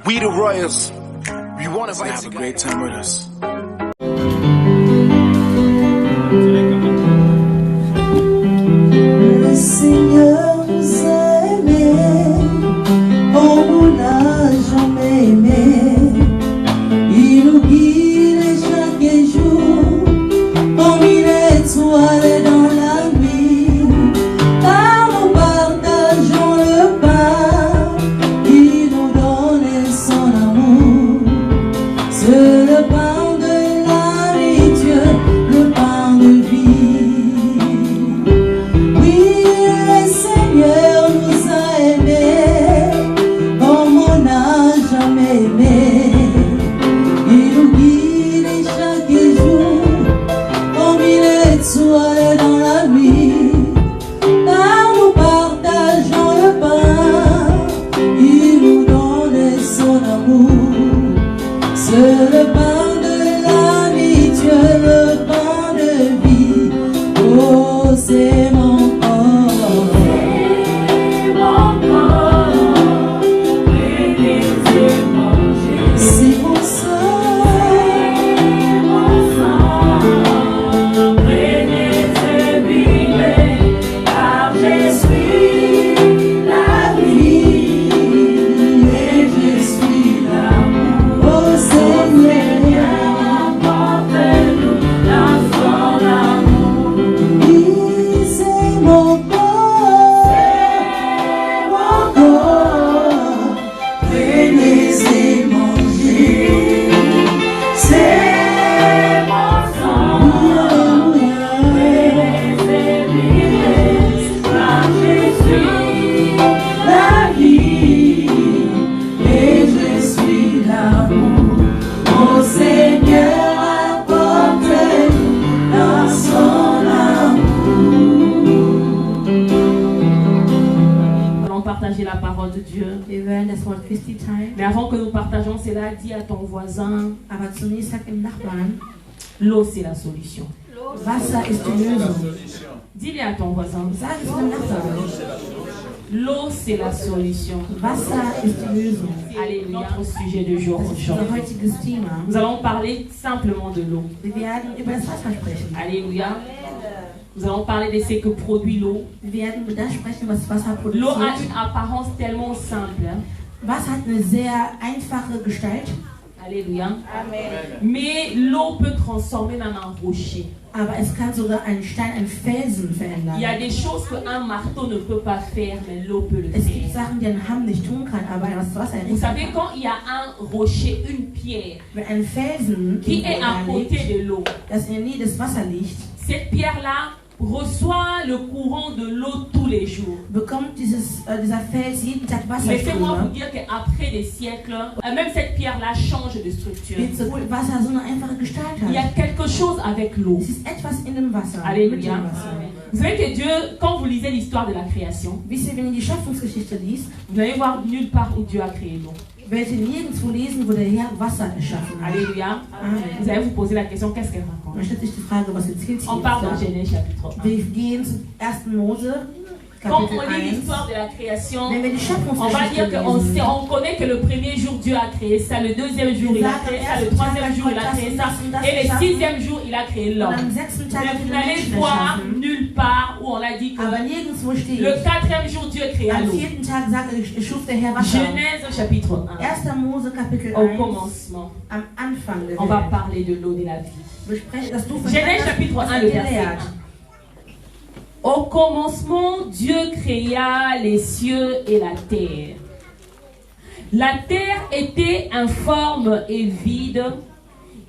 We the Royals, we want to have a great time with us. Le Seigneur nous a aimés, comme on n'a jamais aimé. Il nous guide chaque jour, comme une étoile dans la nuit. Car nous partageons le pain, il nous donne son amour. C'est le pain de la vie, Dieu, le pain de vie. Oui, le Seigneur nous a aimés, comme on n'a jamais aimé. Il nous guide chaque jour, comme une étoile dans la nuit. Car nous partageons le pain, il nous donne son amour. C'est le pain de la vie, Dieu, le pain de vie. Oh, c'est mon corps. C'est mon sang. Car je suis la vie et je suis l'amour. Oh Seigneur, emporte-nous dans son amour. Oui, c'est mon corps, prenez et mangez. C'est mon sang, prenez et vivez. Car je suis la vie et je suis l'amour. Ô Seigneur, apporte-nous dans son amour. Nous allons partager la parole de Dieu. Wir werden das Wort Christi teilen, Mais avant que nous partagions cela, dis à ton voisin, aber zunächst sagt dem Nachbarn, l'eau c'est la solution. Wasser ist die Lösung. Dis-le à ton voisin, Sag es dem Nachbarn, l'eau c'est la solution. Wasser ist die Lösung. Alléluia, notre sujet de jour Das ist aujourd'hui. unser heutiges Thema. Nous allons parler simplement de l'eau. Wir werden über das Wasser sprechen. Alléluia. Nous allons parler de ce que produit l'eau. Wir werden über das sprechen, was Wasser L'eau a produziert. une apparence tellement simple. Hein. Wasser hat eine sehr einfache Gestalt, Alléluia. Mais l'eau peut transformer dans un rocher. aber es kann sogar einen Stein, einen Felsen verändern. Il y a des choses qu'un marteau ne peut pas faire, mais l'eau peut le Es gibt faire. Sachen, die ein Hamm nicht tun kann, aber das Wasser Vous nicht savez, kann. quand il y a un rocher, une pierre, Wenn ein Felsen qui est à irgendwo côté liegt, de l'eau, das in der Nähe des Wassers liegt, cette pierre-là reçoit le courant de l'eau tous les jours. bekommt dieser Fels jeden Tag Laissez-moi vous Wasserströme. dire qu'après des siècles, même cette pierre-là change de structure. Obwohl Wasser so eine einfache Gestalt Il y a hat. quelque chose avec l'eau. Es ist etwas in dem Wasser. Mit Alléluia. dem Wasser. Vous savez que Dieu, quand vous lisez l'histoire de la création, Wisst ihr, wenn ihr die Schöpfungsgeschichte liest, vous allez voir nulle part où Dieu a créé l'eau. werdet ihr nirgendwo lesen, wo der Herr Wasser erschaffen hat. Alléluia. Amen. Vous allez vous poser la question, qu'est-ce qu'elle raconte? Man stellt sich die Frage, was erzählt sie On part dans jetzt da? Genèse chapitre 1. Wir gehen zu 1. Mose, Quand Kapitel on lit 1. l'histoire de la création, Wenn wir die on va Schöpfungsgeschichte dire qu'on lesen, on connaît que le premier jour Dieu a créé ça, le deuxième jour il a créé ça, le troisième jour il a créé ça, et le sixième jour il a créé und l'homme. am 6. Tag Mais hat vous er den n'allez Menschen voir erschaffen. nulle part où on a dit que Aber nirgendwo steht, le quatrième jour Dieu créa am l'eau. 4. Tag sagt er, schuf der Herr Wasser. Genèse chapitre 1. 1. Mose, Kapitel Au 1, commencement, am Anfang der on va Welt. parler de l'eau de la vie. Besprechen, dass du Genèse chapitre 1, le verset 1. Au commencement, Dieu créa les cieux et la terre. La terre était informe et vide.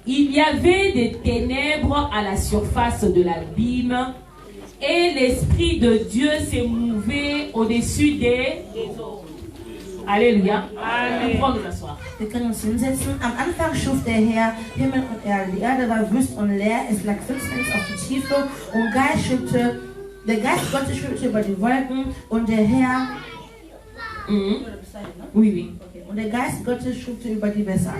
Il y avait des ténèbres à la surface de l'abîme. Et l'Esprit de Dieu s'émouvait au-dessus des eaux. Alléluia. Amen. Nous nous asseoir. Wir können uns hinsetzen. Am Anfang schuf der Herr Himmel und Erde. Die Erde war wüst und leer, es lag Finsternis auf die Tiefe und der Geist Gottes schwebte über die Wolken und der Herr, Oui, oui. und der Geist Gottes schwebte über die Wasser.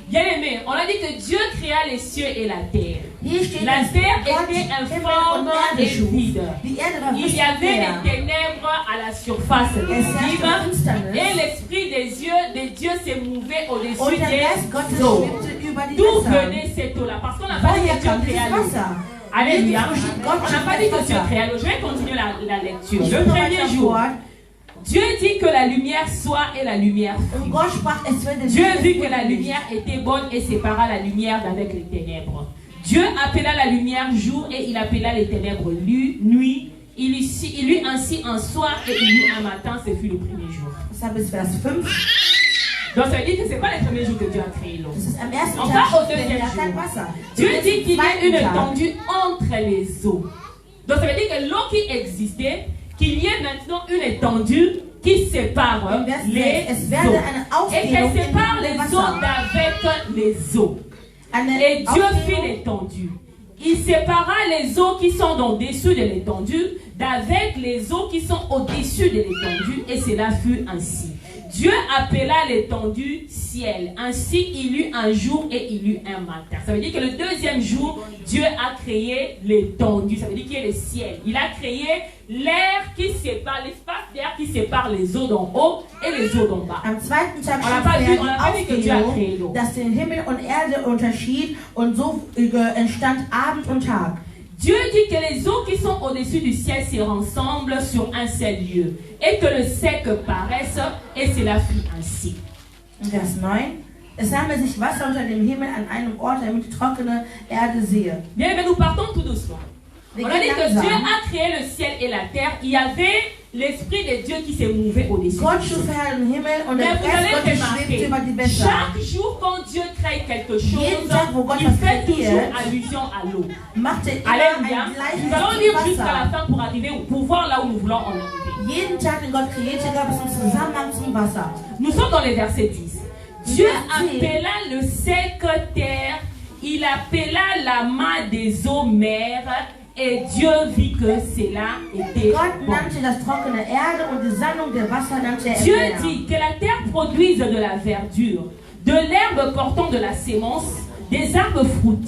Bien aimé, on a dit que Dieu créa les cieux et la terre. Hier steht, La dass terre Gott était Himmel informe und Erde et schuf. vide. Die Erde war Il wüst y avait und leer. des ténèbres à la surface des Es herrschte abîmes Finsternis. et l'esprit des dieux s'est mouvé Und au-dessus der Geist des Gottes eaux. schwebte über die D'où Wasser. venait cette eau-là? Parce qu'on n'a pas dit Woher que Dieu kam créa dieses l'eau. Wasser? Alléluia. Nirgendwo steht Gott On n'a schuf pas dit das que Dieu Wasser. créa l'eau. Je vais continuer la lecture. Ich Le will noch premier weiter jour, fort. Dieu dit que la lumière soit et la lumière Und fut. Gott sprach, es werde Dieu Licht, vit es que la wurde Licht. lumière était bonne et sépara la lumière d'avec les ténèbres. Dieu appela la lumière jour et il appela les ténèbres nuit. Il eut ainsi un soir et il eut un matin, ce fut le premier jour. Das ist Vers 5. Donc ça veut dire que ce n'est pas le premier jour que Dieu a créé l'eau. Das ist am ersten On Tag va au schuf der deuxième Herr kein jour. Wasser. Dieu Am dit qu'il y a zweiten une Tag étendue entre les eaux. Donc ça veut dire que l'eau qui existait, qu'il y ait maintenant une étendue qui sépare Im Vers 6, les es werde eaux. eine Et qu'elle Aufdehnung sépare in les dem eaux Wasser. d'avec les eaux. Eine Et Dieu fit Aufdehnung. l'étendue. Il sépara les eaux qui sont au-dessus de l'étendue d'avec les eaux qui sont au-dessus de l'étendue, et cela fut ainsi. Dieu appela l'étendue ciel. Ainsi, il eut un jour et il eut un matin. Ça veut dire que le deuxième jour, Dieu a créé l'étendue. Ça veut dire qu'il y a le ciel. Il a créé l'air qui sépare, l'espace d'air qui sépare les eaux d'en haut et les eaux d'en bas. Am zweiten Tag On n'a schuf pas er dit- die on n'a pas dit que Dieu a créé l'eau. Aufdehnung, das den Himmel und Erde unterschied, und so entstand Abend und Tag. Dieu dit que les eaux qui sont au-dessus du ciel se rassemblent sur un seul lieu et que le sec paraisse, et cela fut ainsi. In Vers 9. Es sammelt sich Wasser unter dem Himmel an einem Ort, damit die trockene Erde sehe. Bien, mais nous partons tout doucement. Wir On a dit gehen que Dieu langsam. a créé le ciel et la terre. Il y avait l'esprit de Dieu qui s'est mouvé au-dessus. Gott schuf Herr den Himmel und Mais der vous Geist allez Gottes remarquer, schwebte über die Wässer. chaque jour quand Dieu crée quelque chose, Jeden Tag, wo Gott il was fait toujours kreiert, allusion à l'eau. Machte immer Alléluia. ein Nous Gleichnis allons zum lire jusqu'à la Wasser. fin pour arriver, pour voir là où nous voulons en arriver. Jeden Tag, den Gott kreierte, gab es einen Zusammenhang zum Wasser. Nous sommes dans les versets 10. Dieu Verset 10. appela le sec terre, il appela la main des eaux mer, et Dieu vit que cela était Gott bon. nannte das trockene Erde und die Sammlung der Wasser nannte er Dieu Meer. dit que la terre produise de la verdure, de l'herbe portant de la sémence, des arbres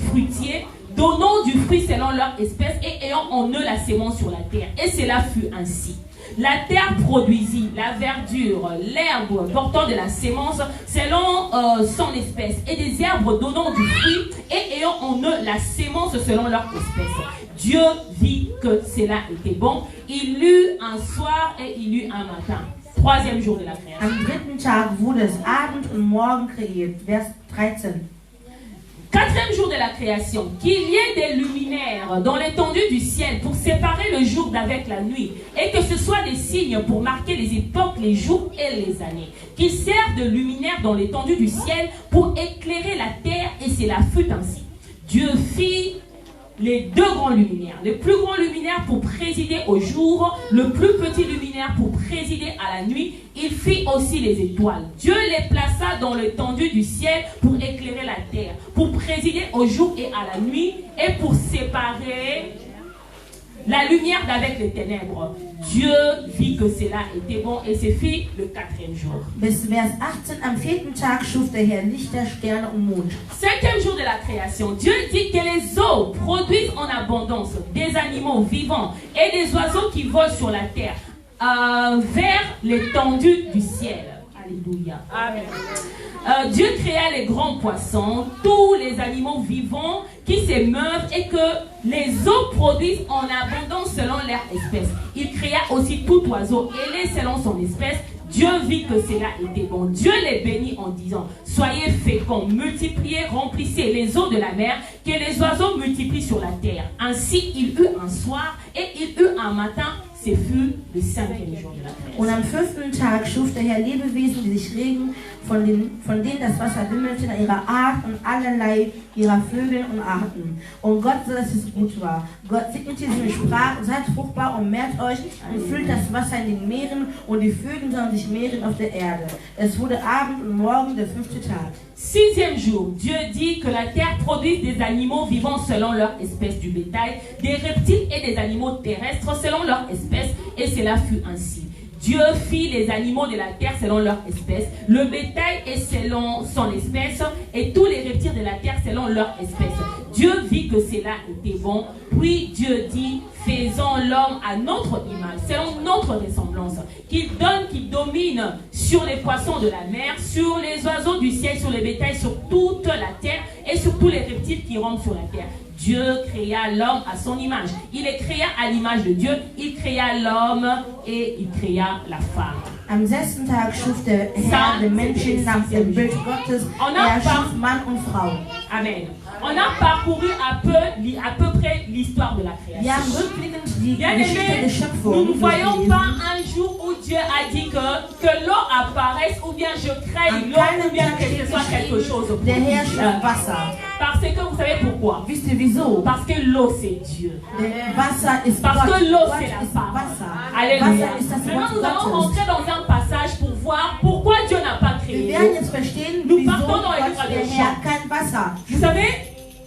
fruitiers, donnant du fruit selon leur espèce et ayant en eux la sémence sur la terre. Et cela fut ainsi. La terre produisit la verdure, l'herbe portant de la sémence selon son espèce, et des arbres donnant du fruit et ayant en eux la sémence selon leur espèce. Dieu vit que cela était bon. Il eut un soir et il eut un matin. Troisième jour de la création. Am dritten Tag wurde es Abend und Morgen kreiert. Vers 13. Quatrième jour de la création, qu'il y ait des luminaires dans l'étendue du ciel pour séparer le jour d'avec la nuit, et que ce soit des signes pour marquer les époques, les jours et les années, qu'ils servent de luminaires dans l'étendue du ciel pour éclairer la terre, et cela fut ainsi. Dieu fit les deux grands luminaires, le plus grand luminaire pour présider au jour, le plus petit luminaire pour présider à la nuit. Il fit aussi les étoiles. Dieu les plaça dans l'étendue du ciel pour éclairer la terre, pour présider au jour et à la nuit, et pour séparer la lumière d'avec les ténèbres. Dieu vit que cela était bon, et c'est fit le quatrième jour. Bis Vers 18. Am vierten Tag schuf der Herr Lichter, Sterne und Mond. Cinquième jour de la création, Dieu dit que les eaux produisent en abondance des animaux vivants et des oiseaux qui volent sur la terre vers l'étendue du ciel. Alléluia. Amen. Dieu créa les grands poissons, tous les animaux vivants qui s'émeuvent, et que les eaux produisent en abondance selon leur espèce. Il créa aussi tout oiseau ailé selon son espèce. Dieu vit que cela était bon. Dieu les bénit en disant: soyez féconds, multipliez, remplissez les eaux de la mer, que les oiseaux multiplient sur la terre. Ainsi il eut un soir et il eut un matin. Ce fut le cinquième jour de la Und création. am 5. Tag schuf der Herr Lebewesen, die sich regen, von denen das Wasser wimmelte, nach ihrer Art und allerlei ihrer Vögel und Arten. Und Gott sah, dass es gut war. Gott segnete sie und sprach: seid fruchtbar und mehrt euch und füllt das Wasser in den Meeren, und die Vögel sollen sich mehren auf der Erde. Es wurde Abend und Morgen, der 5. Tag. Sixième jour, Dieu dit que la terre produise des animaux vivants selon leur espèce du bétail, des reptiles et des animaux terrestres selon leur espèce, et cela fut ainsi. Dieu fit les animaux de la terre selon leur espèce, le bétail est selon son espèce et tous les reptiles de la terre selon leur espèce. Dieu vit que cela était bon. Puis Dieu dit, faisons l'homme à notre image, selon notre ressemblance, qu'il donne, qu'il domine sur les poissons de la mer, sur les oiseaux du ciel, sur les bétails, sur toute la terre et sur tous les reptiles qui rampent sur la terre. Dieu créa l'homme à son image. Il est créé à l'image de Dieu. Il créa l'homme et il créa la femme. Am 6. Tag schuf der Herr den Menschen nach dem Bild Gottes. Schuf Mann und Frau. Amen. On a parcouru à peu près l'histoire de la création. Wir haben rückblickend die Bien Geschichte aimé, der Schöpfung nous ne voyons durchlesen. pas un jour où Dieu a dit que l'eau apparaisse ou bien je crée Am l'eau ou keinen bien Tag que steht ce soit quelque geschrieben, chose. der Herr schuf Wasser. Parce que vous savez pourquoi? Wisst ihr wieso? Parce que l'eau c'est Dieu. Wasser ist Parce Gott. que l'eau Gott c'est la ist parole. Wasser. Alléluia. Wasser ist das Maintenant nous Wort allons Gottes. rentrer dans un passage pour voir pourquoi Dieu n'a pas Wir créé werden l'eau. jetzt verstehen, Nous wieso partons dans les Gott livres der des Herr Chants. kein Wasser. Vous savez,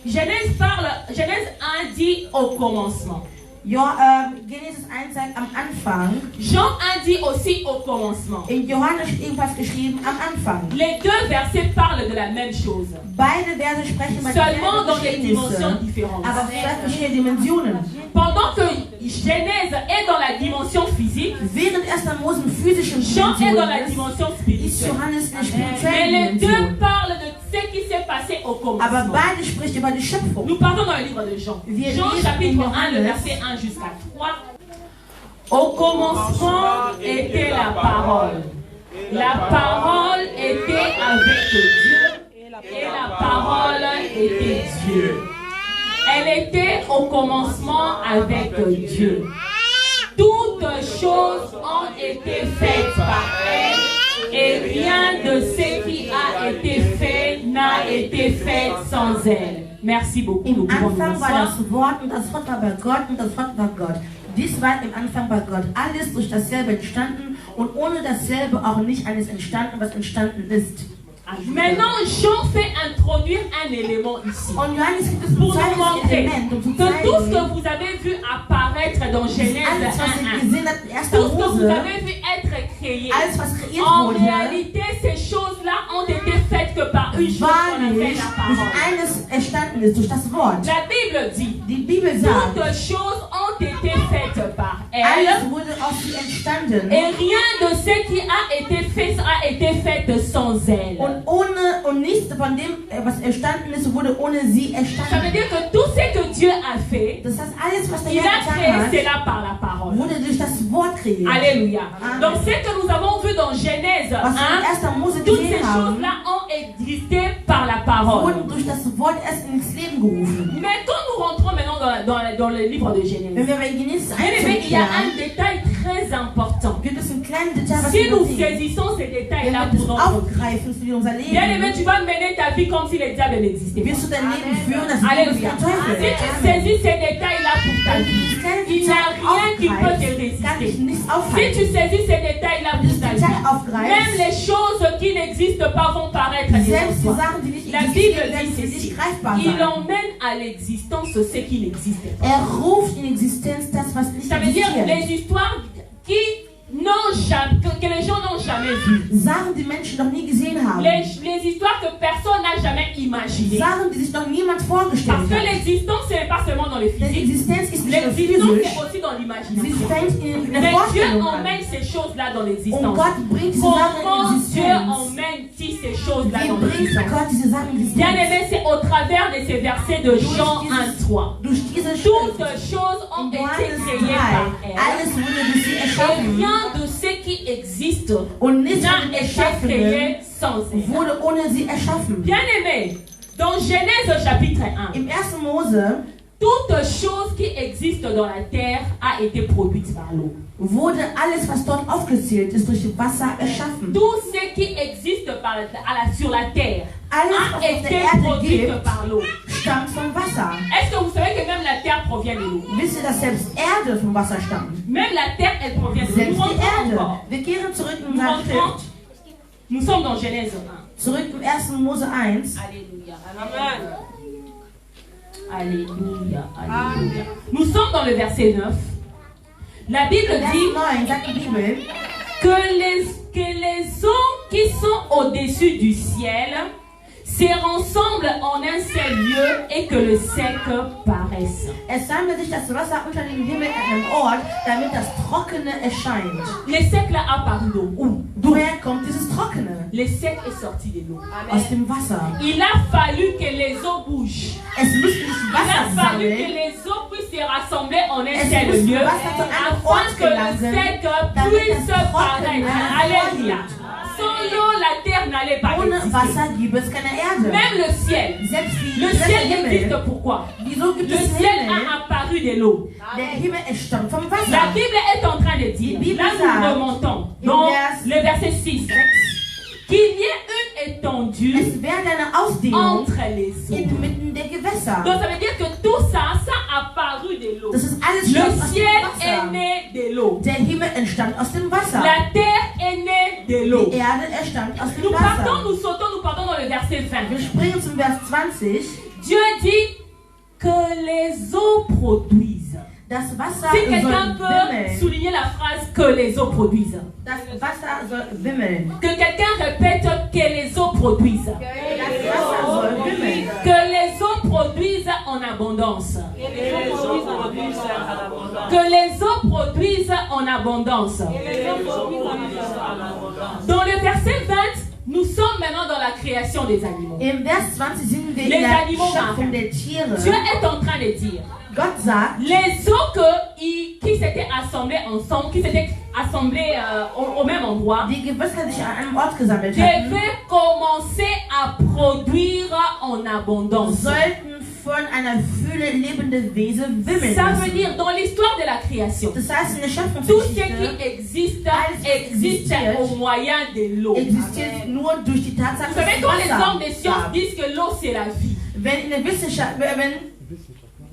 Genèse 1 dit au commencement. Ja, Genesis 1 sagt am Anfang. Jean 1 dit aussi au commencement. In Johannes steht ebenfalls geschrieben am Anfang. Les deux versets parlent de la même chose. Beide Verse sprechen über Seulement dans des dieselben dimensions Geschehnisse, différentes. aber zwei verschiedene Dimensionen. Pendant que Genèse est dans la dimension physique, Während 1. Mose eine physische Jean est dans la Dimension dimension ist, ist spirituelle. Johannes eine Mais spirituelle les deux Dimension. parlent de ce qui s'est passé au Aber commencement. beide sprechen über die Schöpfung. Nous partons dans le livre de Jean. Wir Jean lesen chapitre in 1, le Johannes. verset 1 jusqu'à 3. Au commencement était la parole. La parole était avec Dieu et la parole était Dieu. Elle était au commencement avec Dieu. Toutes choses ont été faites par elle et rien de ce qui a été fait n'a été fait sans elle. Merci beaucoup. Nous Im pouvons nous Anfang war asseoir. das Wort und das Wort war bei Gott und das Wort war Gott. Dies war im Anfang bei Gott. Alles durch dasselbe entstanden und ohne dasselbe auch nicht alles entstanden, was entstanden ist. Maintenant, Jean fait introduire un élément ici. Und Johannes gibt es ein Pour nous zweites montrer Element, um zu que tout ce zeigen, que vous avez vu apparaître dans Genèse alles, was ihr 1:1, gesehen habt in 1. tout ce que vous Mose, avez vu être créé, alles, was kreiert en wurde, réalité, ces choses-là ont été faites que par une chose qu'on appelle wahrlich la durch parole. eines entstanden ist, durch das Wort. La Bible dit, Die Bibel sagt, toutes choses ont été faites par alles elle, wurde aus ihr entstanden et rien de ce qui a été fait sans elle. und nichts von dem, was entstanden ist, wurde ohne sie Ça veut entstanden. dire que tout ce que Dieu a fait, Das heißt, alles, was der il Herr a créé getan hat, cela par la parole. wurde durch das Wort kreiert. Alléluia. Amen. Donc ce que nous avons vu dans Genèse Was wir 1, in 1. Mose toutes ces gesehen haben, choses-là ont existé par la parole. wurden durch das Wort erst ins Leben gerufen. Mais quand nous rentrons maintenant dans le livre de Wenn Genèse, wir bei Genesis 1 bien aimé, il y a un zurückkehren, détail très important. gibt es einen kleinen Detail, was Si wir nous übersehen. saisissons ces Wenn détails-là wir das pour notre vie, aufgreifen für unser bien aimé, Leben, tu vas mener ta vie comme si le diable n'existait wirst du pas. dein Leben führen, als wäre es Alléluia. der Teufel. Si tu saisis ces détails-là pour ta Wenn du vie, dieses kleine il n'y a Detail rien qui peut te aufgreifst, kann dich résister. nichts Si aufhalten. tu saisis ces détails-là Wenn du pour dieses ta Detail vie, même aufgreifst, les choses qui n'existent pas vont paraître selbst die devant toi. Sachen, die nicht La Bible existieren, werden dit für ceci. dich greifbar Il sein. emmène à l'existence ce qui n'existe pas. Er ruft in Existenz das, was nicht Ça veut dire existiert. les histoires que les gens n'ont jamais vues. Sachen, die Menschen noch nie gesehen haben. Les histoires que personne n'a jamais imaginées. Sachen, die sich noch niemand Parce vorgestellt que hat. l'existence, ce n'est pas seulement dans le Denn physique. Existenz ist nicht nur L'existence, physisch, c'est aussi dans sie l'imagination. fängt in der Mais Dieu Vorstellung an. emmène ces choses-là dans Und l'existence. Gott bringt diese Sachen in Comment Dieu Existenz. emmène-t-il ces choses-là Wie dans bringt l'existence? Gott diese Sachen in Bien Existenz? aimé, c'est au travers de ces versets de Jean 1:3. Durch diese Toutes Schrift. choses ont In été Johannes créées par 3, elle. alles wurde durch sie Et erschaffen. rien de ce qui existe Und nichts n'a von dem été Erschaffenen créé sans elle. wurde ohne sie erschaffen. Bien aimé, dans Genèse chapitre 1, Im 1. Mose toute chose qui existe dans la terre a été produite par l'eau. wurde alles, was dort aufgezählt ist, durch Wasser erschaffen. Tout ce qui existe sur la terre Alles, a was auf der été Erde produit gibt, par l'eau. stammt vom Wasser. Est-ce que vous savez que même la terre provient de l'eau? Wisst ihr, dass selbst Erde vom Wasser stammt? Même la terre, elle provient de l'eau. Selbst Nous die rentrons Erde. encore. Wir kehren zurück in Nous unsere rentrons. Schrift. Nous sommes dans Genèse 1. Zurück im 1. Mose 1. Alléluia. Amen. Alléluia. Alléluia. Nous sommes dans le verset 9. La Bible Vers dit 9 sagt die Bibel, que les hommes qui sont au-dessus du ciel se rassemblent en un seul lieu et que le sec paraisse. Es sammelt sich das Wasser unter dem Himmel an einem Ort, damit das Trockene erscheint. Le sec là a paru d'où? Woher kommt dieses Trockene? Le sec est sorti de l'eau. Aus dem Wasser. Il a fallu que les eaux bougent. Es muss nicht Il Wasser a fallu que sammeln. les eaux puissent se rassembler en un Es seul muss lieu Wasser zu einem afin Ort que le gelangen, sec damit puisse das Trockene paraître. Alléluia. Sans l'eau, la terre n'allait pas Ohne exister. Wasser gibt es keine Erde. Même le ciel. Selbst die Le der ciel Himmel. existe pourquoi? Wieso gibt Le es ciel Himmel? a apparu de l'eau. Der Himmel stammt vom La Wasser. Bible est en train de dire, Die Bible là nous sagt, remontons, im dans Vers le verset 6, qu'il y ait une étendue Es werde eine Ausdehnung entre les eaux. inmitten der Gewässer. Donc ça veut dire que tout ça, ça a apparu de l'eau. Das ist alles Le stammt aus ciel dem est Wasser. né de l'eau. Der Himmel entstand aus dem Wasser. La terre est née de l'eau. Die Erde entstand aus dem Nous partons, Wasser. nous sautons, nous partons dans le verset 20. Wir springen zum Vers 20. Dieu dit que les eaux produisent. Das Wasser Si quelqu'un soll peut wimmeln. souligner la phrase que les eaux produisent. Das Wasser soll wimmeln. Que quelqu'un répète que les eaux produisent. Das Wasser soll wimmeln. Que les eaux produisent en abondance. Que les eaux produisent en abondance. Dans le verset 20, nous sommes maintenant dans la création des animaux. Im Vers 20 sind wir Les in der animaux Schöpfung der Tiere. Dieu est en train de dire, Gott sagt, les eaux qui s'étaient assemblées ensemble, qui s'étaient assemblées au même endroit, die Gewässer die sich an einem Ort gesammelt hatten, devaient commencer à produire en abondance. sollten von einer Fülle lebende Wesen wimmeln Ça veut lassen. dire, dans l'histoire de la création, Das heißt, in der tout ce Schöpfungsgeschichte qui existe, Alles existe existiert. au moyen de l'eau. existiert nur durch die Tatsache, Vous dass savez, es quand les Wasser hommes des sciences gab. disent que l'eau c'est la vie, Wenn in der Wissenschaft,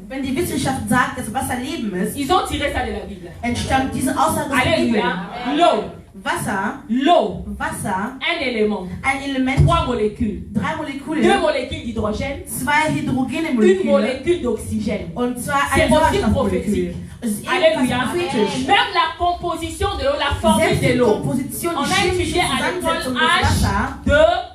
wenn die Wissenschaft sagt, dass Wasser Leben ist, ils ont tiré ça de la Bible. entstammt diese Aussage aus der Bibel. Alléluia. L'eau, Wasser, l'eau, Wasser, un élément, ein Element, 3 molécules, 3 Moleküle, 2 molécules d'hydrogène, 2 une Hydrogenmoleküle molécule d'oxygène. und zwar C'est ein aussi Sauerstoffmolekül. prophétique. Es ist Alléluia. ebenfalls prophetisch. Même la composition de l'eau, la formule Selbst de die l'eau. Komposition, On die a chemische étudié à l'école Zusammensetzung des Wassers, H2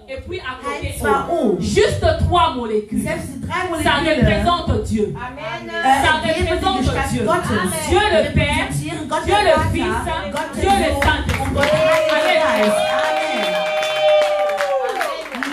et puis à côté H2O. O. Juste 3 molécules. selbst die 3 Ça Moleküle, représente Dieu. Ça geben die représente Gestalt Dieu. Gottes. Dieu le Père, Repräsentieren Gott Dieu der le Vater, Fils, Gott Dieu der le Sohn Saint-Esprit. und Gott der Heilige Alléluia. Geist.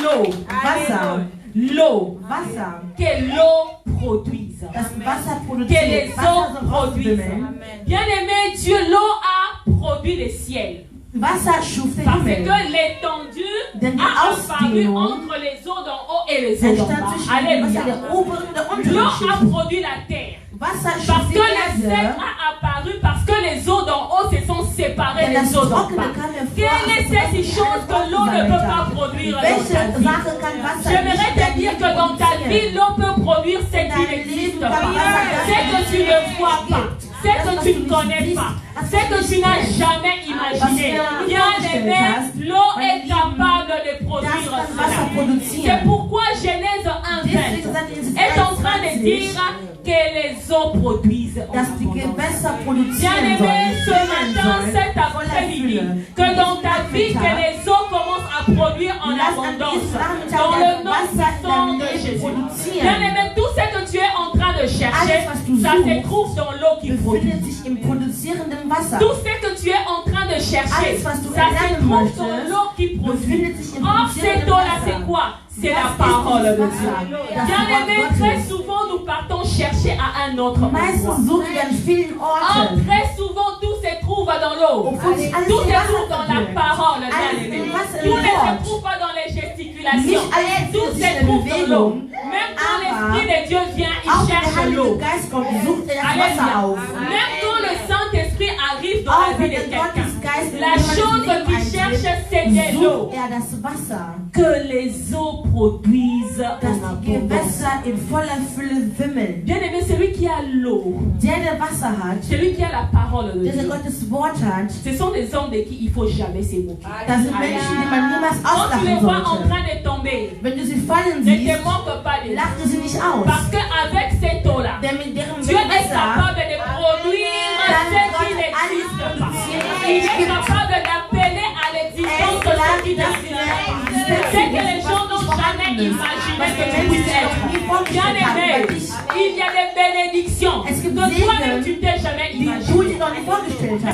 L'eau, Wasser, l'eau, Wasser, que l'eau produise. das Wasser Que les produziert, Wasser eaux soll produisent. rauswimmeln. Bien aimé, Dieu, l'eau a produit le ciel. Wasser schuf der Parce Himmel. que l'étendue Denn die a apparu Ausdehnung entre les eaux d'en haut et les eaux d'en Entstand bas. zwischen dem Wasser Alléluia. der oberen und der L'eau unteren a Schicht. produit la terre. Wasser Parce schuf que die le sec Erde. a apparu, parce que les eaux d'en haut se sont séparées Denn das des eaux d'en Trockene bas. kam hervor, Quelle est als cette chose que l'eau ne peut pas produire dans ta Welche vie? Sache kann Wasser J'aimerais te dire que dans ta vie, l'eau peut produire ce qui n'existe pas. Ce que tu ne vois pas. Ce que tu ne connais pas. Ce que tu n'as jamais imaginé. Bien aimé, l'eau est capable de produire cela. C'est pourquoi Genèse 1:20 est en train de dire que les eaux produisent. en dass die abondance. Gewässer Bien produzieren aimé, sollen, ce matin, cet après-midi, que dans ta vie, que les eaux commencent à produire en abondance. Dans le nom puissant de Jésus. Bien aimé, tout ce que tu es en train de chercher, ça se trouve dans l'eau qui produit. befindet sich im produzierenden Wasser. Tout ce que tu es en train de chercher, ça se trouve dans l'eau qui produit. Befindet sich im Or, cette produzierenden eau-là, c'est Wasser. quoi? C'est la parole de Dieu. Bien aimé, très souvent, nous partons chercher à un autre endroit. Meistens suchen wir an vielen Or, Orten. très souvent, tout se trouve dans l'eau. Obwohl sich alles Tout im se Wasser trouve dans la verbirgt. parole, bien Alles aimé. im Wasser, Tout im ne se Wort. trouve pas dans les gesticulations. Nicht alles Tout ist se in der trouve dans l'eau. Bewegung, Même quand aber l'Esprit de Dieu vient, il Auch der cherche Heilige l'eau. Geist kommt, sucht er das Wasser Alléluia. auf. Même quand le Saint-Esprit arrive dans Auch la vie wenn de der quelqu'un, Gottesgeist in la jemandem chose Leben qu'il cherche, c'est de eintritt, l'eau. sucht er das Wasser. Que les eaux produisent Dass en die abondance. Gewässer in voller Fülle wimmeln. Bien aimé, celui qui a l'eau, Der Wasser hat, celui qui a la parole de der Dieu, Gottes Wort hat, ce sont des hommes de qui il ne faut jamais se moquer. das sind Menschen, die man niemals Quand tu les auslachen vois en sollte. train de tomber, Wenn du sie fallen ne te siehst, moque pas de lache sie nicht aus. Parce qu'avec cette eau-là, Denn mit deren Dieu est Wasser capable de produire ce qui n'existe pas. Il est capable d'appeler à l'existence ce qui t'inspire. C'est que les gens n'ont jamais imaginé que tu puisses être. Bien aimé, il y a des bénédictions que toi-même tu t'es jamais imaginé.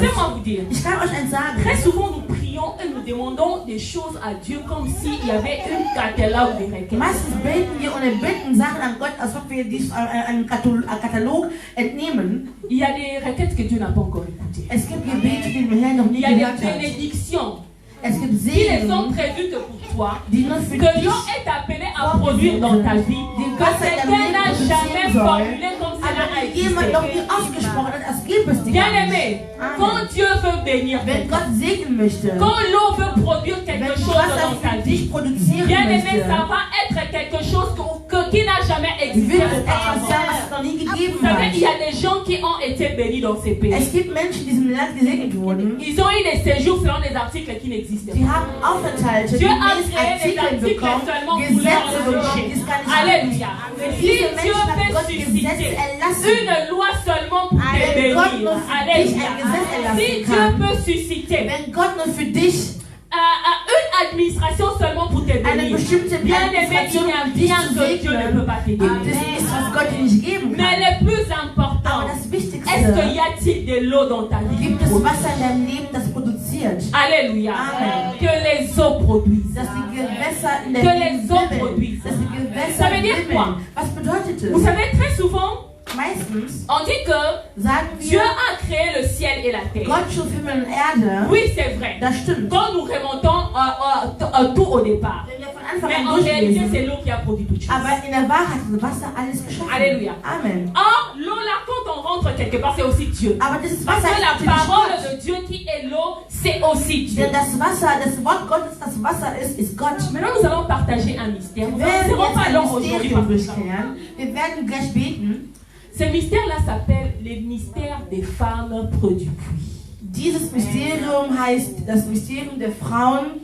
Laissez-moi vous dire, Ich kann euch eins sagen. très souvent nous prions et nous demandons des choses à Dieu comme s'il y avait un catalogue de requêtes. Meistens beten wir und bitten Sachen an Gott, als ob wir dies einen Katalog entnehmen. Il y a des requêtes que Dieu n'a pas encore écoutées. Es gibt Gebete, die der Herr noch Il nie y a des gehört hat. bénédictions Es gibt qui ne Segen, sont prévues que pour toi, die nur für que dich, Dieu est appelé à produire dans ta vie, que quelqu'un n'a jamais formulé comme cela a aber jemand noch nie existé. ausgesprochen hat, als gäbe es die Bien gar nicht. aimé, Amen. quand Dieu veut bénir Wenn quelqu'un, Gott segnen möchte, quand l'eau veut produire wenn quelque chose Wasser dans ta für vie, dich produzieren bien aimé, möchte, ça va être quelque chose qui n'a jamais existé wird es etwas auparavant. sein, was es noch nie gegeben Vous savez, il y hat. a des gens qui ont été bénis dans ces pays. Es gibt Menschen in diesem Land, die gesegnet wurden, Ils ont eu des séjours selon des articles qui n'existent die pas. haben Aufenthalte, Dieu die a nicht créé des Artikel articles bekommen, seulement pour Gesetze leur bekommen, péché. die es gar nicht Alléluia. Wenn Si diese Dieu Menschen hat peut Gott Gesetze susciter erlassen, une loi seulement pour te Wenn Gott bénir, nur für dich alléluia. ein Gesetz erlassen Si Dieu kann, peut susciter wenn Gott nur für dich une administration seulement pour te eine bénir, bestimmte bien aimé, il n'y Administration, a um dich rien zu que Dieu ne segnen, peut pas te das donner. ist, was Gott dir nicht geben Mais kann. le plus Aber important, das est-ce Wichtigste, qu'il y a-t-il de l'eau dans ta vie? gibt es Wasser in deinem Leben, das produziert, Alléluia. Amen. Que les eaux produisent. dass die Gewässer in Que deinem les Leben eaux wimmeln, produisent. dass die Gewässer Ça veut dire quoi? wimmeln. Was bedeutet Vous es? savez, très souvent, Meistens on dit que sagen Dieu wir, a créé le ciel et la terre. Gott schuf Himmel und Erde. Oui, c'est vrai. Das stimmt. Quand nous remontons tout au départ. Wenn wir von Anfang Mais an en réalité, durchlesen, c'est l'eau qui a produit toutes choses. aber in der Wahrheit hat das Wasser alles geschaffen. Alléluia. Amen. Or, l'eau là, quand on rentre quelque part, c'est aussi Dieu. Aber dieses Parce Wasser que la ist natürlich parole Gott. de Dieu qui est l'eau, c'est aussi Dieu. Denn das Wasser, das Wort Gottes, das Wasser ist Gott. Maintenant, nous allons partager un mystère. Nous Wir ne werden serons jetzt pas ein long aujourd'hui. Mysterium parce que- durchkehren. Wir werden gleich beten. Ce mystère-là s'appelle le mystère des femmes près du puits. Dieses Mysterium heißt das Mysterium der Frauen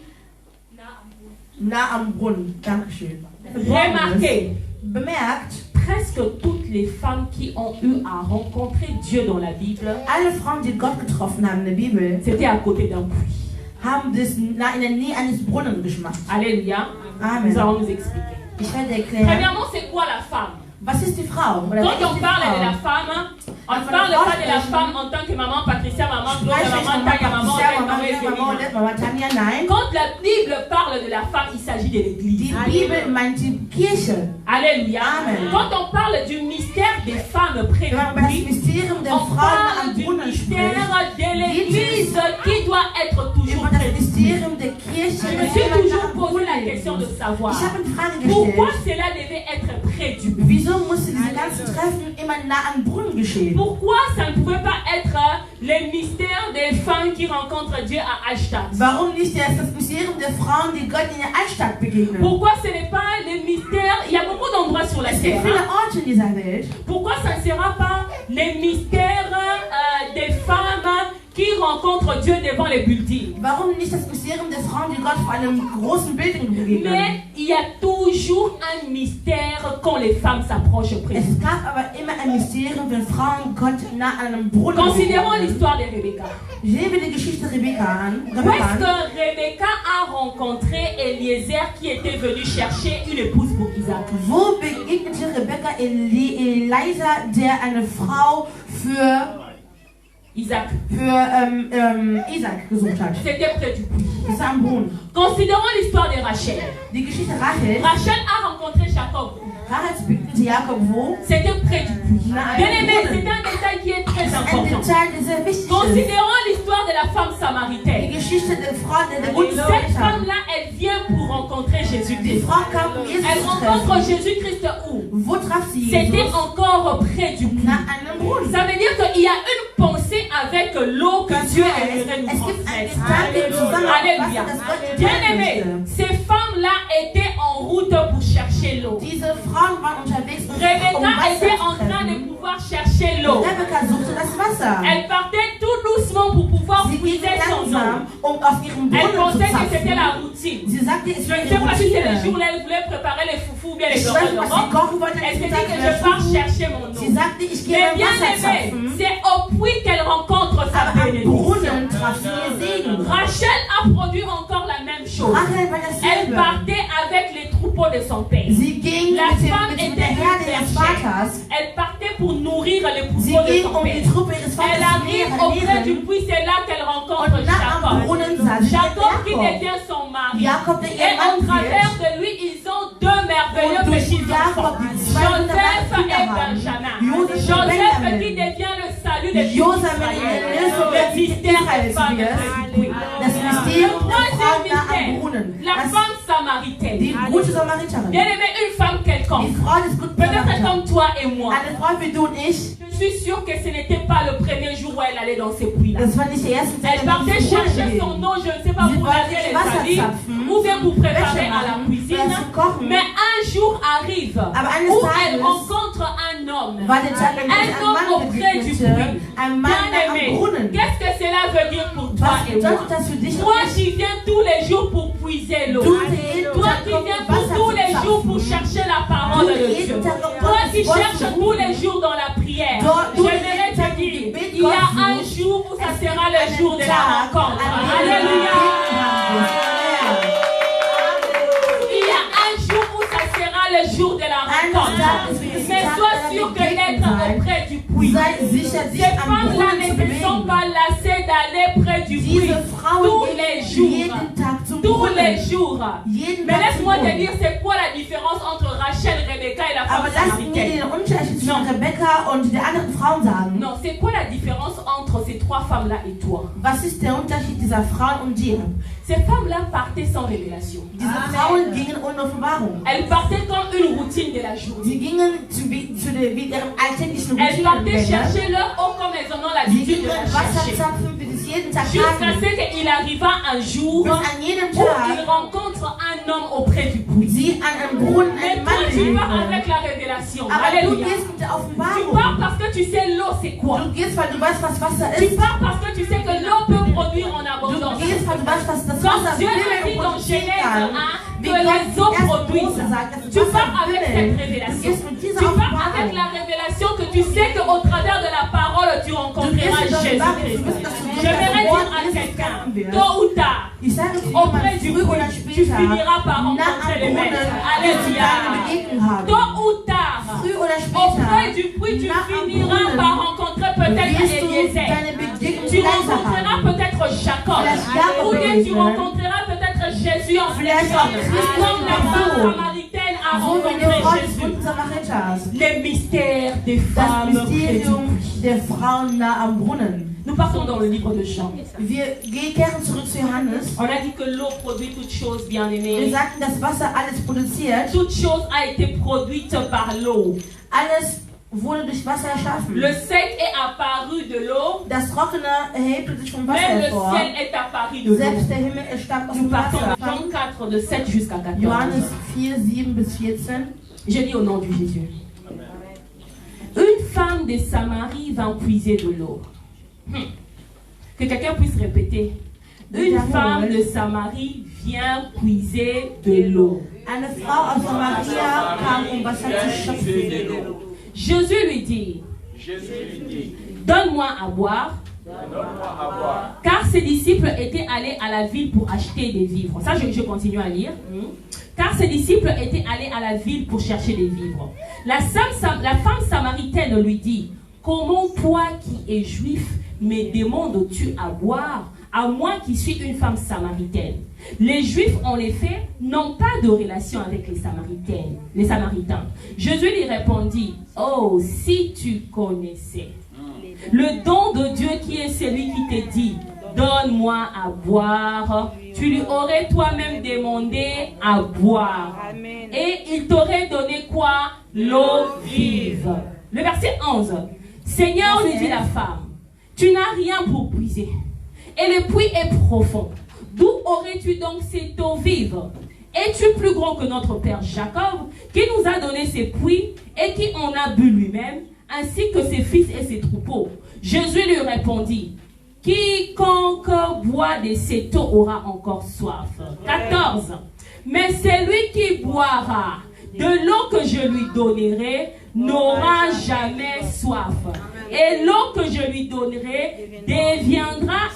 nah am Brunnen. Dankeschön. Remarquez, Bemerkt, presque toutes les femmes qui ont eu à rencontrer Dieu dans la Bible, alle Frauen, die Gott getroffen haben in der Bibel, c'était à côté d'un puits. haben das in der Nähe eines Brunnen gemacht. Alléluia. Amen. Nous allons nous expliquer. Ich werde erklären, Premièrement, c'est quoi la femme? was ist die Frau? Oder Quand wer ist on die parle de la Frau? femme, on ne parle pas de la femme en tant que maman Patricia, maman Gloria, maman Tania, maman Odette, maman Evelina. Mama Tanja, nein. Quand la Bible parle de la femme, il s'agit de l'église. Die Bibel meint die Kirche. Alléluia. Amen. Quand on parle du mystère des femmes près Wenn man über du das puits, Mysterium der on Frauen parle am du Brunnen mystère spricht, de l'église qui doit être toujours über près das du puits. Mysterium der Kirche, Je me das suis immer toujours nah am posé la Brunnen question de ist. savoir Ich habe eine Frage pourquoi gestellt. cela devait être près du puits. Wieso musste diese ganzen Treffen immer nah am Brunnen geschehen? Pourquoi ça ne pouvait pas être le mystère des femmes qui rencontrent Dieu à Allstatt? Warum nicht das Mysterium der Frauen, die Gott in der Altstadt begegnen? Pourquoi ce n'est pas le mystère? Il y a beaucoup d'endroits sur la Es gibt terre. viele Hein? Orte in dieser Welt. Pourquoi ça ne sera pas le mystère des femmes qui rencontrent Dieu devant les buildings? Warum nicht das Mysterium der Frauen, die Gott vor einem großen Building begegnen? Mais il y a toujours un mystère quand les femmes s'approchent près. Es gab aber immer ein Mysterium, wenn Frauen Gott nah an einem Brunnen Considérons begegnen. l'histoire de Rebecca. Sehen wir die Geschichte Rebekka an. Où est-ce que Rebecca a rencontré Eliezer qui était venu chercher une épouse pour Isaac? Wo begegnete Rebekka Elisa, der eine Frau für Isaac. Isaac gesucht hat? C'était près du puits. Das war am Brunnen. Considérons l'histoire de Rachel. Die Geschichte Rachel. Rachel a rencontré Jacob. Rachel begegnete Jakob wo? C'était près du puits. Na, Bien aimé, c'est un détail qui est très ein important. Detail, der sehr wichtig ist. Considérons l'histoire de la femme Die samaritaine. Geschichte der Frau, der guten Cette Samaritan. femme-là, elle vient pour rencontrer Die Jésus-Christ. Frau kam, um Jesus Elle zu rencontre treffen. Jésus-Christ où? Wo traf sie C'était Jesus? encore près du puits. Nach einem Brunnen. Ça veut dire qu'il y a une pensée avec l'eau que Dieu aimerait nous Es gibt ein transmettre. Gedanke zusammen, Alléluia. was das Gott Bien tun aimé, möchte. ces femmes-là étaient en route pour chercher chercher l'eau. Diese Frauen waren unterwegs, um Rebecca Wasser était zu en train de treffen. pouvoir chercher l'eau. Rebecca suchte das Wasser. Elle partait tout doucement pour pouvoir Sie ging puiser son eau. langsam, um auf ihrem Elle Brunnen zu pensait que c'était zapfen. la routine. Sie sagte, es Je wäre ne ihre sais pas si c'est le Routine. jour où elle voulait préparer les foufous ou bien les Ich weiß dorades nicht, was sie d'Europe. kochen wollte. Elle s'est Sie dit que je pars chercher mon eau. sagte, ich gehe Mais beim bien Wasser aimé, zapfen. c'est au puits qu'elle rencontre sa Aber am bénédiction. Brunnen traf sie ihr Segen. Rachel a produit encore la même chose. Rachel war Elle dasselbe. partait avec les troupeaux de son père. Sie ging La mit femme der était Herde une ihres bergère. Vaters. Elle partait pour nourrir les Sie troupeaux de ging son die père. Truppe ihres Vaters Elle zu arrive auprès du ernähren. puits, c'est là qu'elle rencontre Und nah am Jacob. Brunnen sah sie Jacob qui Jakob. devient son mari. Jakob, der Et ihr Mann au travers wird. de lui, ils ont deux merveilleux Und durch petits enfants. Jakob die zwei Joseph wunderbaren et Kinder haben. Benjamin. Josef und Joseph Benjamin. qui devient le salut des Josef Israël. wird der Lösung Le mystère des Israels femmes wird. près du puits. Das Mysterium der Troisième Frau nah am mystère, Brunnen. la Das, femme samaritaine. die gute Samariterin. Bien aimé, une femme Die quelconque. Frau des guten Peut-être Samariter. comme toi et moi. Eine Frau wie du und ich. Je suis sûre que ce n'était pas le premier jour où elle allait dans ces puits-là. Das war nicht der erste Tag, Elle partait die chercher Brunnen son ging. eau, je ne sais pas, Sie pour wollte laver les Wasser habits zapfen, ou bien pour préparer Wäsche à la machen, cuisine. oder zu kochen. Mais un jour arrive Aber eines où Tages elle rencontre un homme. war der Tag, an dem Un ein homme Mann auprès du begegnete. puits. Ein Mann Bien nah am aimé, Brunnen. qu'est-ce que cela veut dire pour toi Was et moi? bedeutet das für dich? Toi qui viens tous les jours pour puiser l'eau. Du, der jeden Toi Tag qui kommt, viens pour Wasser tous zu les jours pour zapfen. chercher la parole Du, de Dieu. jeden Tag kommt, Toi qui Gottes Wort cherches zu tous les rufen. jours dans la prière. Du, J'aimerais jeden te Tag dire, im Gebet il y a Gott un suchst. jour où ça sera le Einen jour de la Tag, rencontre. an dem du Alléluia. begegnen wirst. Il y a un jour où ça sera le jour de la rencontre. Mais sois sûr que d'être auprès du puits. Sei sicher, dich Ces am femmes-là Brunnen zu ne se sont bewegen. pas lassées d'aller près du puits Diese Frauen tous gehen les jours. jeden Tag zum Tous les Brunnen. jours. Jeden Mais Tag zum laisse-moi te Brunnen. dire, c'est quoi la différence entre Rachel, Rebecca et la Aber femme lass mir samaritaine? den Unterschied zwischen Rebecca und den anderen Frauen sagen. Non, c'est quoi la différence entre ces trois femmes-là et toi? Was ist der Unterschied dieser Frauen und dir? Ces femmes-là partaient sans révélation. Diese Frauen gingen ohne Offenbarung. Elles partaient comme une routine de la journée. Sie gingen zu ihrem alltäglichen Elles partaient Routinen. chercher leur eau comme elles en ont Sie l'habitude de gingen la Wasser chercher. zapfen, wie sie es jeden Tag Jusqu'à taten. ce qu'il arriva un jour Bis an jedem où il Tag rencontre un homme auprès du puits. sie an einem Brunnen Mais einen toi, Mann tu pars begegnen. avec la révélation. Aber du Alléluia. gehst mit der Tu Offenbarung. pars parce que tu sais l'eau c'est quoi. Du gehst, weil du weißt, was Wasser Tu ist. pars parce que tu sais que l'eau peut produire en Du abondance. gehst, weil du weißt, was das Quand Wasser Dieu a will dit und dans produzieren Genèse kann. 1 Wie que Gott les eaux erst produisent, Mose sagt, dass das tu Wasser pars avec cette will. Du révélation. gehst mit dieser Tu pars avec Offenbarung. la révélation que tu sais qu'au travers de la parole tu rencontreras Jésus-Christ. J'aimerais dire à quelqu'un, tôt ou tard, Ich sage zu auprès jemandem, du früher oder puits, tu später, finiras par nah am rencontrer les Brunnen maîtres. wirst du deine Alléluia. Begegnung haben. Tôt ou tard, Früher oder auprès später du puits, tu nah am finiras Brunnen par rencontrer peut-être wirst du Eliezer. deine Begegnung Tu mit Leiter rencontreras haben. peut-être Jacob. Vielleicht Jakob Ou bien tu begegnen. rencontreras peut-être Jésus en Vielleicht auch personne. Christus Comme la en femme Person. samaritaine a So wie die Frau rencontré des Jésus. guten Samariters. Les mystères des Das femmes près du Mysterium puits. der Frauen nah am Brunnen. Nous partons dans le livre de Jean. Wir kehren zurück zu Johannes. On a dit que l'eau produit toutes choses, Wir bien-aimées. sagten, dass Wasser alles produziert. Toute chose a été produite par l'eau. Alles wurde durch Wasser erschaffen. Le sec est apparu de l'eau, Das Trockene erhebte sich vom Wasser même le hervor. ciel est apparu de l'eau. Selbst der Himmel erstammt aus Nous dem partons Wasser. de Jean 4, de 7 jusqu'à 14. Johannes 4, 7 bis 14. Je lis au nom de Jésus. Une femme de Samarie vint puiser de l'eau. Que quelqu'un puisse répéter. Une femme de Samarie vient puiser de l'eau. Eine Frau aus Samaria kam, Wasser zu schöpfen. Jésus lui dit, donne-moi à boire. Car ses disciples étaient allés à la ville pour acheter des vivres. Ça, je continue à lire. Car ses disciples étaient allés à la ville pour chercher des vivres. La femme samaritaine lui dit, comment toi qui es juif me demandes-tu à boire, à moi qui suis une femme samaritaine? Les Juifs, en effet, n'ont pas de relation avec les Samaritains. Jésus lui répondit, oh, si tu connaissais le don de Dieu qui est celui qui te dit, donne-moi à boire, tu lui aurais toi-même demandé à boire. Amen. Et il t'aurait donné quoi? L'eau vive. Le verset 11. Seigneur, lui dit la femme, tu n'as rien pour puiser, et le puits est profond. D'où aurais-tu donc cette eau vive? es-tu plus grand que notre père Jacob, qui nous a donné ses puits et qui en a bu lui-même, ainsi que ses fils et ses troupeaux? Jésus lui répondit, quiconque boit de cette eau aura encore soif. 14. Mais celui qui boira de l'eau que je lui donnerai n'aura jamais soif. Et l'eau que je lui donnerai deviendra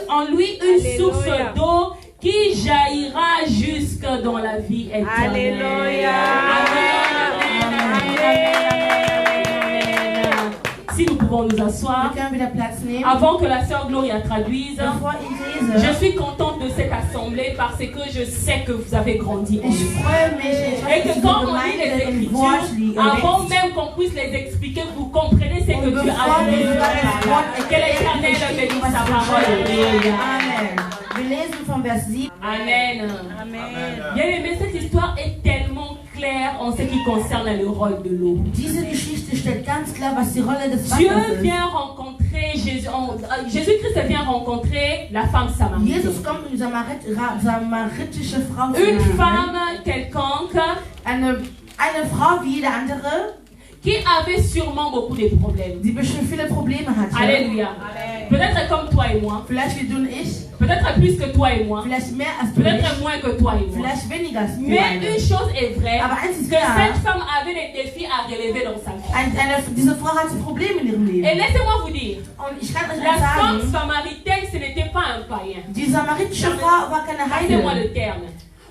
en lui une source d'eau qui jaillira jusque dans la vie éternelle. Alléluia. Si nous pouvons nous asseoir, avant que la sœur Gloria traduise, je suis contente de cette assemblée parce que je sais que vous avez grandi en nous. Et que quand on lit les Écritures, avant même qu'on puisse les expliquer, vous comprenez ce que Dieu a voulu faire. Que l'Éternel bénisse sa parole. Amen. Bien aimé, cette histoire est tellement claire en ce qui concerne le rôle de l'eau. Dieu vient rencontrer Jésus-Christ vient rencontrer la femme samaritaine. Une femme quelconque eine Frau wie jede andere, qui avait sûrement beaucoup de problèmes. die bestimmt viele Probleme hatte. Alléluia. Peut-être comme toi et moi. Vielleicht wie du und ich, Peut-être plus que toi et moi. vielleicht mehr als du und ich, Peut-être moins que toi et moi. vielleicht weniger als du Mais eine. une chose est vraie, Aber eins que ist klar, cette femme avait des défis à relever dans sa vie. diese Frau hatte Probleme in ihrem Leben. Et laissez-moi vous dire, Und ich kann euch la eins femme sagen, samaritaine, ce n'était pas un païen. die samaritische Frau war keine Passez-moi Heide. le terme.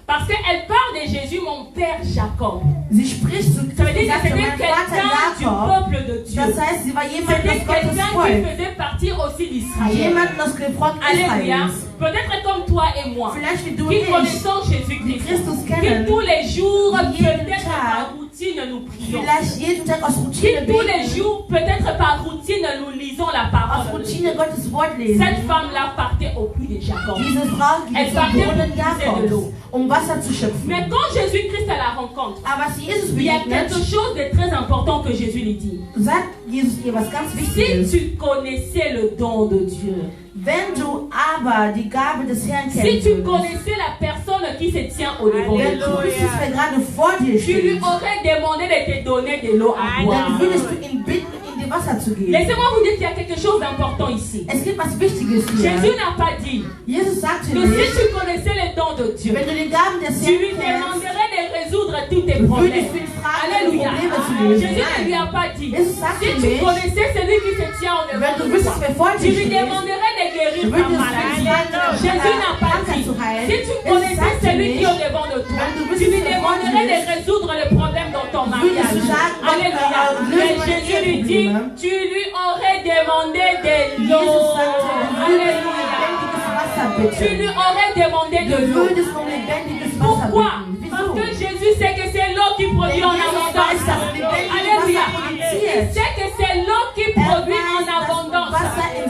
Parce qu'elle parle de Jésus, mon père Jacob. Sie spricht zu Ça veut dire que mein c'était Vater quelqu'un du Jakob. peuple de Dieu. Das heißt, sie war jemand C'était des Gottes quelqu'un qui Volk. faisait partie aussi d'Israël. Jemand aus dem Volk Alléluia. Israels. Peut-être comme toi et moi, Vielleicht wie du und qui ich, connaissons die Jésus-Christ, Christus qui kennen, tous les jours, jeden peut-être Tag, par routine, nous prions. vielleicht jeden Tag aus Qui Routine tous les beten, jours, peut-être par routine, nous lisons la aus parole de Dieu. Routine Gottes Wort lesen. Cette femme-là partait au puits de Jacob. Diese Frau ging Elle zum partait Brunnen pour puiser de l'eau. Jakobs, Wasser zu schöpfen. Mais quand Jésus-Christ la rencontre, Aber als sie Jesus il y a begegnet, quelque chose de très important que Jésus lui dit. sagt Jesus ihr was ganz Si Wichtiges. tu connaissais le don de Dieu, Wenn du aber die Gabe des Herrn si kennst, tu connaissais la personne qui se tient au devant de wenn toi, du wüsstest, wer gerade vor dir tu lui steht, aurais demandé de te donner de l'eau à boire. dann würdest du ihn bitten, in dir Wasser zu geben. Laissez-moi vous dire qu'il y a quelque chose d'important ici. Es gibt was Wichtiges Jésus hier. n'a pas dit Jesus sagte que si nicht, tu connaissais le don de Dieu, wenn du die Gaben des tu lui Herrn kennst, demanderais de résoudre tous tes würdest problèmes. du ihn fragen, Alléluia. Probleme zu Jésus lösen. ne lui a Nein. pas dit. Jesus sagte Si tu nicht, connaissais celui qui se tient au devant wenn du de wüsstest, toi, wer vor tu dir lui steht, demanderais de guérir du ta würdest maladie. ihn fragen, Jésus n'a pas Krankheit dit. zu heilen. Si tu Jesus connaissais sagte celui qui est au nicht, devant de toi, wenn du tu lui wüsstest, wer vor demanderais dir de résoudre le problème dans ton würdest mariage. du sagen, Alléluia. löse Mais meine Jésus lui dit, Eheprobleme. tu lui aurais demandé de Jesus l'eau. sagte, du würdest um Alléluia. lebendiges Wasser Tu bitten. lui aurais demandé Du de l'eau. würdest um lebendiges Wasser Pourquoi? bitten. Parce Wieso? que Jésus sait que c'est l'eau qui produit en abondance. Alléluia. Il sait que c'est l'eau qui produit en abondance.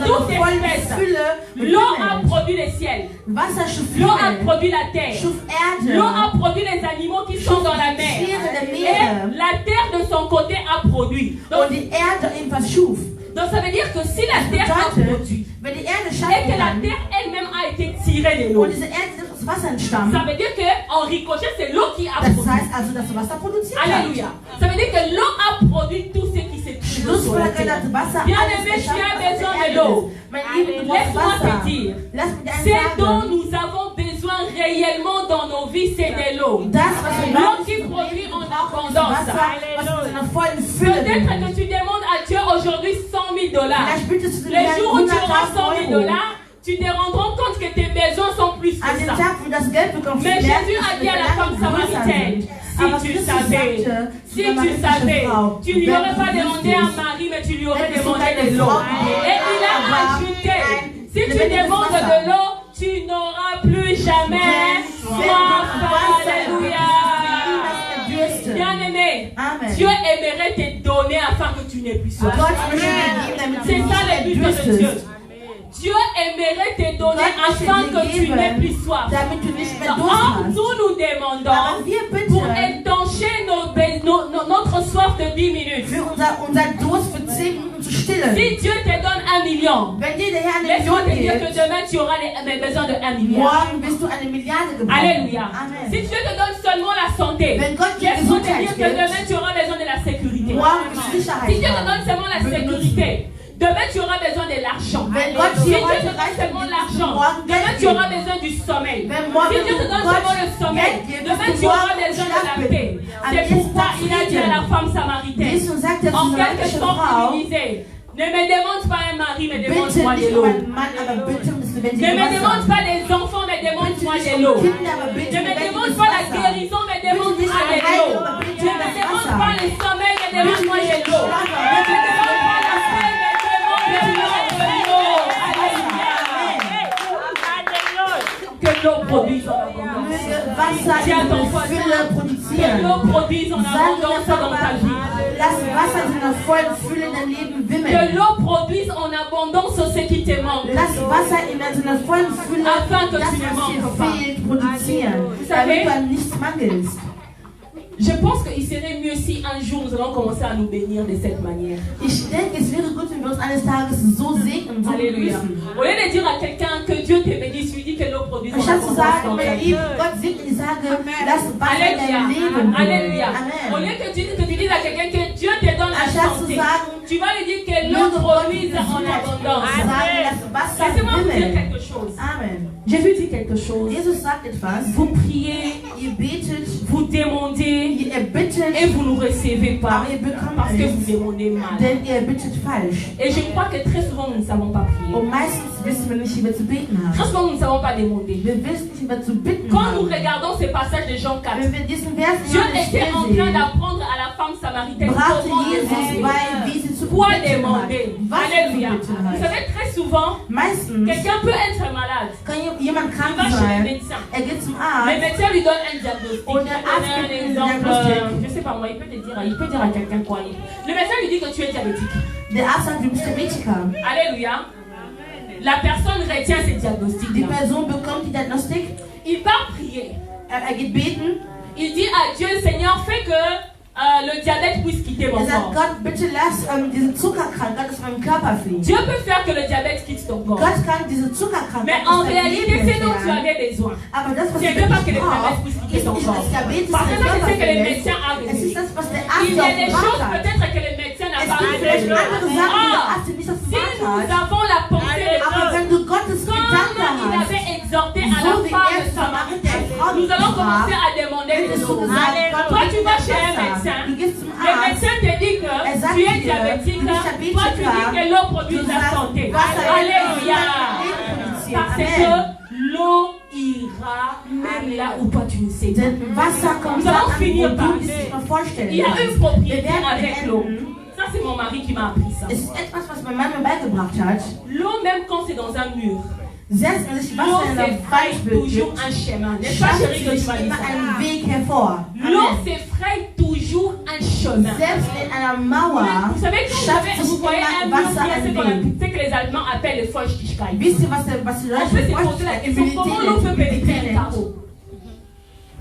Toute espèce. L'eau a produit le ciel. Wasser schuf L'eau a Himmel, produit la terre. schuf Erde, L'eau a produit les animaux qui sont dans la mer. Tiere der Et Meere la terre de son côté a produit. und Donc, die Erde ebenfalls schuf. donc ça veut dire que si la terre a produit Wenn die Erde et schaffen que la kann terre elle-même a été tirée de l'eau, und diese Erde das Wasser entstammt, ça veut dire qu'en ricochet, c'est l'eau qui a das produit. heißt also, dass das Wasser produziert hat. Alléluia. Ça veut dire que l'eau a produit tout ce qui s'est trouvé sur la Schlussfolgerung, terre. das Wasser Bien-aimé, alles tu as erschaffen, was besoin auf de der l'eau. Erde ist. Mein Lieben, du brauchst Laisse-moi Wasser. te dire, Lass mich eins ce dont sagen. nous avons besoin réellement dans nos vies, c'est de l'eau. Das, was wir L'eau brauchen, qui produit en ist abondance. Wasser, was in einer vollen Fülle Peut-être bringt. que tu demandes à Dieu aujourd'hui 100 000 dollars. Vielleicht bittest du den Le Herrn jour où tu auras 100 000 100.000 €. dollars, tu te rendras compte que tes besoins sont plus An que dem ça. Tag, wo du das Geld bekommst, Mais merkst Jésus du, a dass dit à die la femme Verlangen größer samaritaine, sind. si Aber tu Christus savais, sagte, si die tu samaritische savais, Frau, tu lui wenn aurais du pas demandé à wüsstest, Marie, mais tu lui aurais hättest du demandé deine de l'eau. Frau gegeben, Et il a aber ajouté, ein si tu lebendiges demandes Wasser. de l'eau, tu n'auras plus jamais soif. Alléluia. Bien-aimé, Amen. Dieu aimerait te donner afin que tu n'aies plus soif. Gott möchte dir geben, damit du C'est ça le nicht but mehr de Dieu. dürstest. Dieu aimerait te donner Gott möchte afin dir que tu n'aies geben, plus soif. damit du nicht mehr Durst Or, hast. nous nous demandons Aber wir pour bitten étancher notre soif de 10 minutes. für unser Durst für 10 Minuten zu stillen. Si Dieu te donne 1 million million, Wenn dir der Herr eine laisse-moi te Million dire que gibt, demain tu auras besoin de 1 milliard. morgen wirst du eine Milliarde gebrauchen. Alléluia. Amen. Si Dieu te donne seulement la santé, Wenn Gott dir laisse-moi te Gesundheit dire que gibt, demain tu auras besoin de la sécurité. morgen wirst du Sicherheit Si Dieu te haben. donne seulement la sécurité, demain tu auras besoin de l'argent. Wenn Gott Si dir Dieu heute te donne reicht, seulement dann wirst du l'argent, morgen demain Geld tu auras geben. besoin du sommeil. Wenn morgen Si Dieu te donne Gott seulement le sommeil, Geld gibt, demain wirst tu du auras morgen besoin de la schlafen. paix. Am C'est pourquoi nächsten il a dit à la femme samaritaine, Jesus sagt der en quelque samaritischen sorte Frau, utilisé, ne me demande pas un mari, mais bitte demande-moi nicht de um l'eau. einen Mann, aber bitte um das Ne lebendige me demande Wasser. pas des enfants, mais demande-moi Bitte de nicht l'eau. um Kinder, aber bitte Ne me lebendiges demande pas la Wasser. guérison, mais demande-moi nicht de ein l'eau. Heil, aber bitte Ne me das demande Wasser. pas le sommeil, mais demande-moi de l'eau. Ne me demande pas la paix, mais demande-moi de l'eau. Alléluia. Que l'eau produise en abondance. Möge Wasser Tiens ton in voisin. Fülle Que produzieren. l'eau produise en Sag abondance mir dans ta vie. lass Wasser in einer vollen Fülle in dein Leben Que wimmeln. l'eau produise en abondance ce qui te manque. Lass Wasser in einer vollen Fülle, Afin que das, tu ne was dir manques pas. fehlt, produzieren. savez, Damit du an nichts mangelst. Je pense qu'il serait mieux si un jour nous allons commencer à nous bénir de cette manière. Ich denke, es wäre gut, wenn wir uns eines Tages so segnen, so Alléluia. begrüßen. Au lieu de dire à quelqu'un que Dieu te bénisse, lui dis que l'eau produise en Anstatt zu abondance sagen, dans ta mein vie. Lieb, Gott segne, ich sage, lass Wasser in Alléluia. dein Leben. Alléluia. Au Amen. lieu que tu dises à quelqu'un que Dieu te donne la Anstatt zu santé, sagen, tu vas lui dire que l'eau möge Gott produise en Gesundheit abondance. sagen, lass Wasser Laissez-moi vous dire wimmeln. quelque chose. Amen. Je veux dire quelque chose. Jesus sagt etwas. Vous priez, Ihr betet, vous demandez ihr erbittet, et vous ne recevez pas aber ihr bekommt parce que vous nichts, demandez mal. denn ihr bittet falsch. Et je crois que très souvent nous ne savons pas prier. Und meistens wissen wir nicht, wie wir zu beten Très haben. souvent nous ne savons pas demander. Wir wissen nicht, wie wir zu bitten Quand nous haben. regardons ce passage de Jean 4, Wenn wir diesen Vers in Dieu Johannes était 4 en train sehen, d'apprendre à la femme samaritaine brachte comment Jesus demander. bei, wie sie zu Quoi bitten hat. demander? Was zu Alléluia. bitten Vous hat. savez, très souvent, Meistens quelqu'un peut être malade. kann jemand krank Il va chez le sein, médecin. geht zum Le Arzt, médecin lui donne un diagnostic. Und Il der peut Arzt donner gibt un ein exemple. Diagnostic. Je sais pas moi, il peut dire à quelqu'un quoi. Le médecin lui dit que tu es diabétique. der Arzt sagt, du bist Diabetiker. Alléluia. La personne retient ce Die diagnostic. Person bekommt die Diagnostik, Il va prier. geht beten, Il dit à Dieu, Seigneur, fais que le diabète puisse quitter mon sagt, corps. Gott, bitte lass diese Zuckerkrankheit aus meinem Körper fliehen. Dieu peut faire que le diabète quitte ton corps. Gott kann diese Zuckerkrankheit Mais aus en deinem réalité, Leben c'est dont tu entfernen. avais besoin. Aber das, was Tu ne du veux pas que le brauchst, diabète puisse quitter ist ton nicht corps. das Diabetes Parce que deinen ça, c'est Körper ce que le verlässt. médecin a Es ist révélé. das, was der Il Arzt y a des offenbart choses hat. peut-être que le médecin n'a Es pas gibt révélé. andere Sachen, die der Ah, Arzt dir nicht si offenbart nous hat. avons la pensée de Aber Dieu, wenn du Gottes quand Gedanken il hast, avait exhorté à so la wie femme er zur samaritaine, Frau nous allons sprach, commencer à demander de hättest du l'eau. gesagt, Gott, Toi, tu vas chez un besser. médecin. Du gehst zum Le Arzt, médecin te dit que sagt tu es dir, diabétique. du bist Toi, tu dis Diabetiker. que l'eau produit Du la sagst, santé. Wasser Alléluia. produziert. Parce Amen. que l'eau ira même là où toi tu ne sais pas. Denn Wasser kommt Nous da allons an, finir wo par du es nicht mehr vorstellen Il y a kannst. une propriété Wir werden avec l'eau. beenden. Ça, c'est mon mari qui m'a appris ça. Es ist etwas, was mein Mann mir beigebracht hat. L'eau, même quand c'est dans un mur, Selbst wenn sich l'eau Wasser in se einem fraye Fleischbild toujours gibt, un chemin. N'est-ce pas, schafft chérie, que tu sich vas dire immer ça? einen Weg hervor. L'eau Amen. se fraye toujours un chemin. Selbst in einer Mauer Vous savez, quand schafft vous sich voyez un immer mur, Wasser il y a ce einen Weg. que les Allemands appellent le Feuchtigkeit. Wisst ihr, was die On peut se Leute poser la question, comment l'eau peut pénétrer un carreau?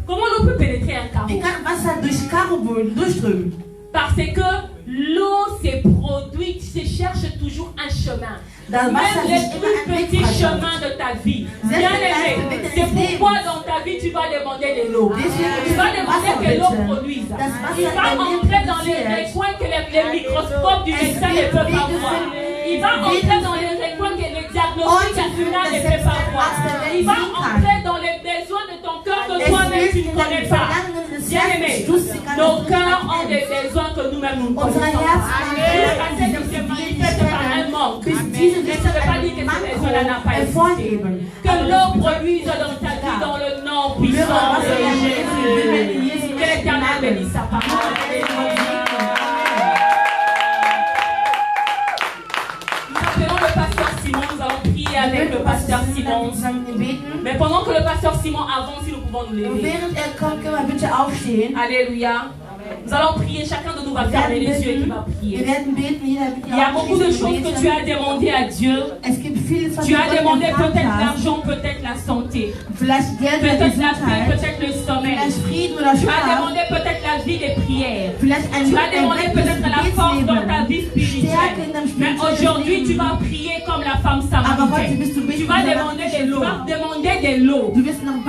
Comment l'eau peut pénétrer un carreau? Wie kann Wasser durch Karoböden durchströmen? Parce que l'eau se produit, se cherche toujours un chemin. Das Même Wasser les sich immer plus einen Weg petits frei schafft. chemins de ta vie. Selbst Bien der aimé, kleinste Weg c'est deines pourquoi Lebens. dans ta vie tu vas demander de l'eau. Deswegen Tu vas demander que l'eau Wasser produise. Das Wasser Il va dein Leben entrer dans les produziert. recoins que les microscopes du médecin ne peuvent pas voir. Il va entrer dans les recoins que le diagnostic final ne peut pas voir. Il va entrer dans les besoins de ton cœur que Es toi-même tu hilft ne in connais den pas. Verlangen des Bien aimé, Herzens, du sie gar nos nicht cœurs ont des kennst. besoins que nous-mêmes nous ne Unsere connaissons pas. Herzen Jusqu'à ce que se manifeste par un manque. bis diese Mais ça ne veut pas dire que Manko cette personne n'a pas existé. hervorheben. Que l'eau produise dans ta vie dans le nom puissant de Jésus. Que l'Éternel bénisse sa parole. Nous appelons le pasteur Simon, nous allons prier avec le pasteur Simon. Mais pendant que le pasteur Simon avance, si nous pouvons nous Und lever. während kommt, können wir bitte aufstehen. Alléluia. Nous allons prier, chacun de nous va fermer les yeux et qui va Wir prier. werden beten, jeder wird Il y a beaucoup de choses que tu as demandé à Dieu. Es gibt vieles, was Tu as Gott demandé gefragt peut-être hast. l'argent, peut-être la santé, Vielleicht Geld oder peut-être la paix, Gesundheit, peut-être le sommeil. vielleicht Frieden oder Tu as Schlaf, demandé peut-être la vie des prières. vielleicht ein Tu as demandé peut-être la force dans ta vie spirituelle. Stärke Mais aujourd'hui, tu vas prier comme la femme samaritaine. Tu vas demander de l'eau.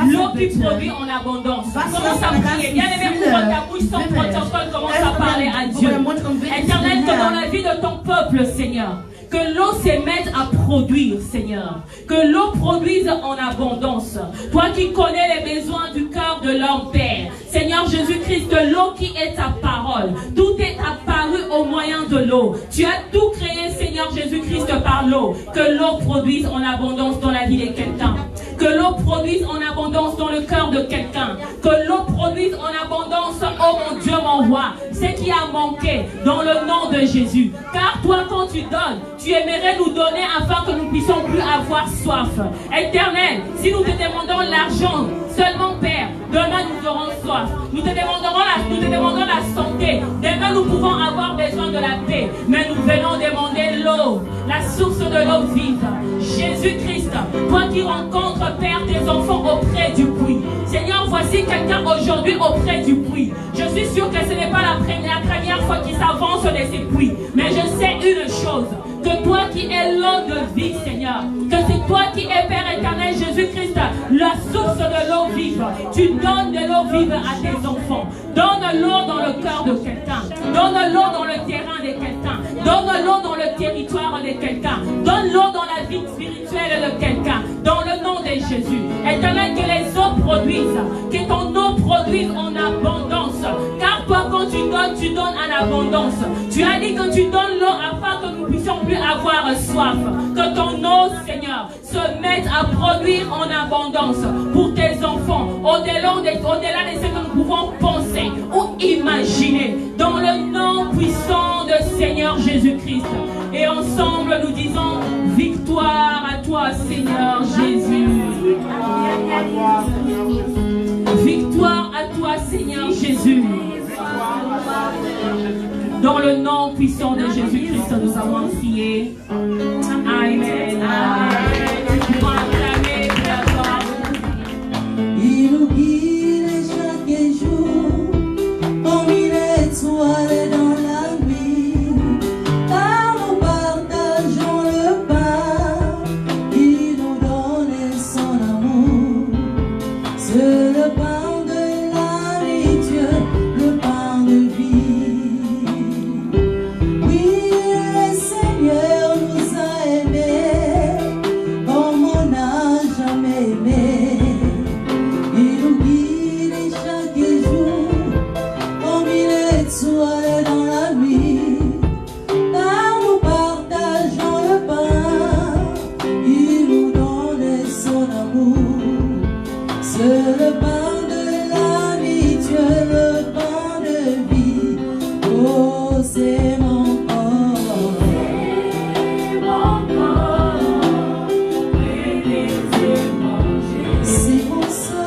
L'eau qui produit en abondance. Commence à prier. Bien aimé, ouvre ta bouche sans protocole. Commence à parler à Dieu. Éternel, que dans la vie de ton peuple, Seigneur, que l'eau se mette à produire, Seigneur. Que l'eau produise en abondance. Toi qui connais les besoins du cœur de l'homme, Père. Seigneur Jésus-Christ, de l'eau qui est ta parole. Tout est apparu au moyen de l'eau. Tu as tout créé, Seigneur Jésus-Christ, par l'eau. Que l'eau produise en abondance dans la vie de quelqu'un. Que l'eau produise en abondance dans le cœur de quelqu'un. Que l'eau produise en abondance, oh mon Dieu, mon roi. Ce qui a manqué dans le nom de Jésus. Car toi, quand tu donnes, tu aimerais nous donner afin que nous ne puissions plus avoir soif. Éternel, si nous te demandons l'argent, seulement Père, demain nous aurons soif. Nous te demandons la santé. Demain nous pouvons avoir besoin de la paix. Mais nous venons demander l'eau, la source de l'eau vive. Jésus-Christ, toi qui rencontres, Père, tes enfants auprès du puits. Seigneur, voici quelqu'un aujourd'hui auprès du puits. Je suis sûr que ce n'est pas la première fois qu'il s'avance de ces puits. Mais je sais une chose, que toi qui es l'eau de vie, Seigneur, que c'est toi qui es Père éternel, Jésus-Christ, la source de l'eau vive. Tu donnes de l'eau vive à tes enfants. Donne l'eau dans le cœur de quelqu'un. Donne l'eau dans le terrain de quelqu'un. Donne l'eau dans le territoire de quelqu'un. Donne l'eau dans la vie spirituelle de quelqu'un. Dans le nom de Jésus. Éternel, que les eaux produisent. Que ton eau produise en abondance. Car toi, quand tu donnes en abondance. Tu as dit que tu donnes l'eau afin que nous puissions plus avoir soif. Que ton eau, Seigneur, se mette à produire en abondance pour tes enfants. Au-delà de ce que nous pouvons penser ou imaginer. Dans le nom puissant de Seigneur Jésus-Christ. Et ensemble, nous disons victoire à toi, Seigneur Jésus. Victoire à toi, Seigneur Jésus. Dans le nom puissant de Jésus-Christ, nous avons prié. Amen. Il nous guide chaque jour, comme une étoile dans la nuit. Car nous partageons le pain, il nous donne son amour. C'est le pain de la vie, Dieu, le pain de vie. Oui, le Seigneur nous a aimés, comme on n'a jamais aimé. Il nous guide chaque jour, comme une étoile dans la nuit. Car nous partageons le pain, il nous donne son amour. C'est le pain de la vie, Dieu, le pain de vie. Oh, c'est mon corps. C'est mon sang.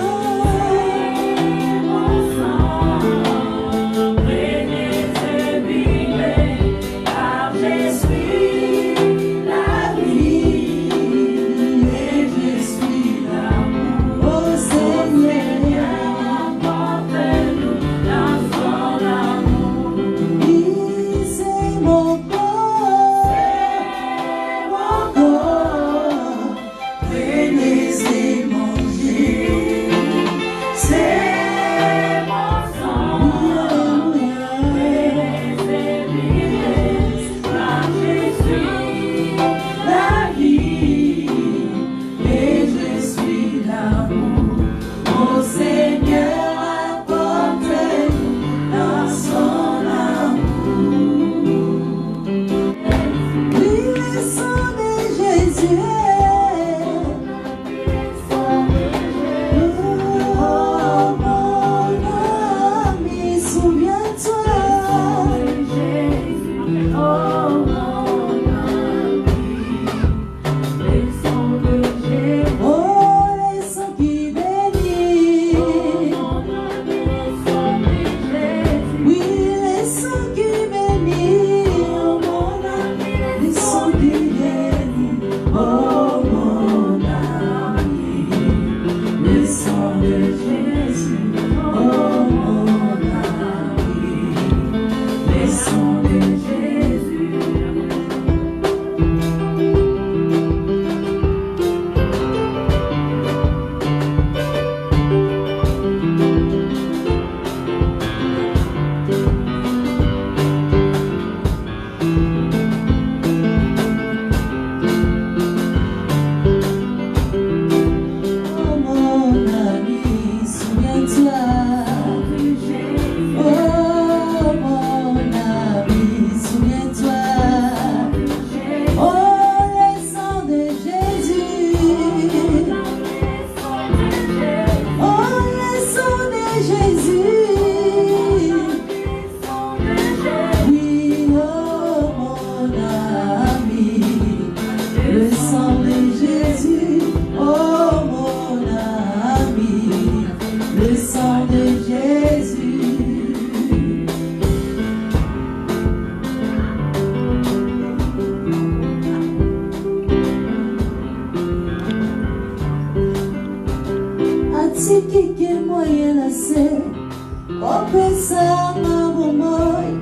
Opesanga bomoi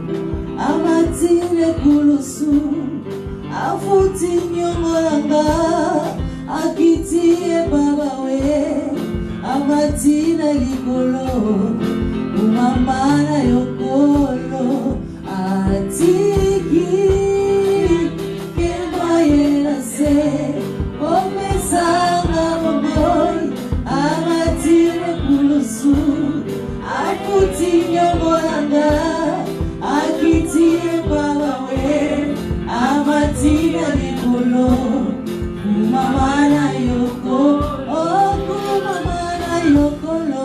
amatine kulusu afuti nyongolanga akitie babawe amatina likolo umamana yokolo atiki kemayena se opesanga bomoi amatine kulusu afuti nyongolanga akitie babawe amatina likolo umamana yoko kumamana yokolo.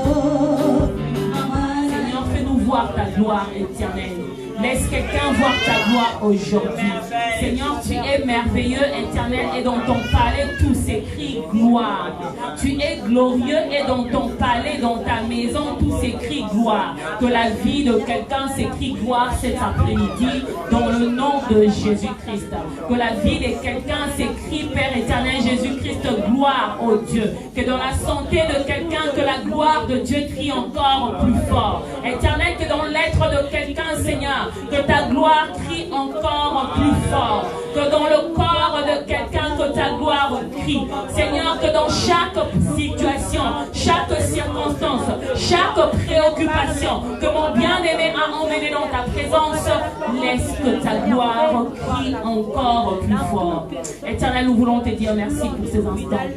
Seigneur, fais-nous voir ta gloire éternelle. Laisse quelqu'un voir ta gloire aujourd'hui. Seigneur, tu es merveilleux, éternel, et dans ton palais tout s'écrit gloire. Tu es glorieux et dans ton palais, dans ta maison, tout s'écrit gloire. Que la vie de quelqu'un s'écrit gloire cet après-midi dans le nom de Jésus-Christ. Que la vie de quelqu'un s'écrit, Père éternel, Jésus-Christ, gloire au Dieu. Que dans la santé de quelqu'un, que la gloire de Dieu crie encore plus fort. Éternel, que dans l'être de quelqu'un, Seigneur, que ta gloire crie encore plus fort. Que dans le corps de quelqu'un, que ta gloire crie. Seigneur, que dans chaque situation, chaque circonstance, chaque préoccupation que mon bien-aimé a emmené dans ta présence, laisse que ta gloire crie encore plus fort. Éternel, nous voulons te dire merci pour ces instants.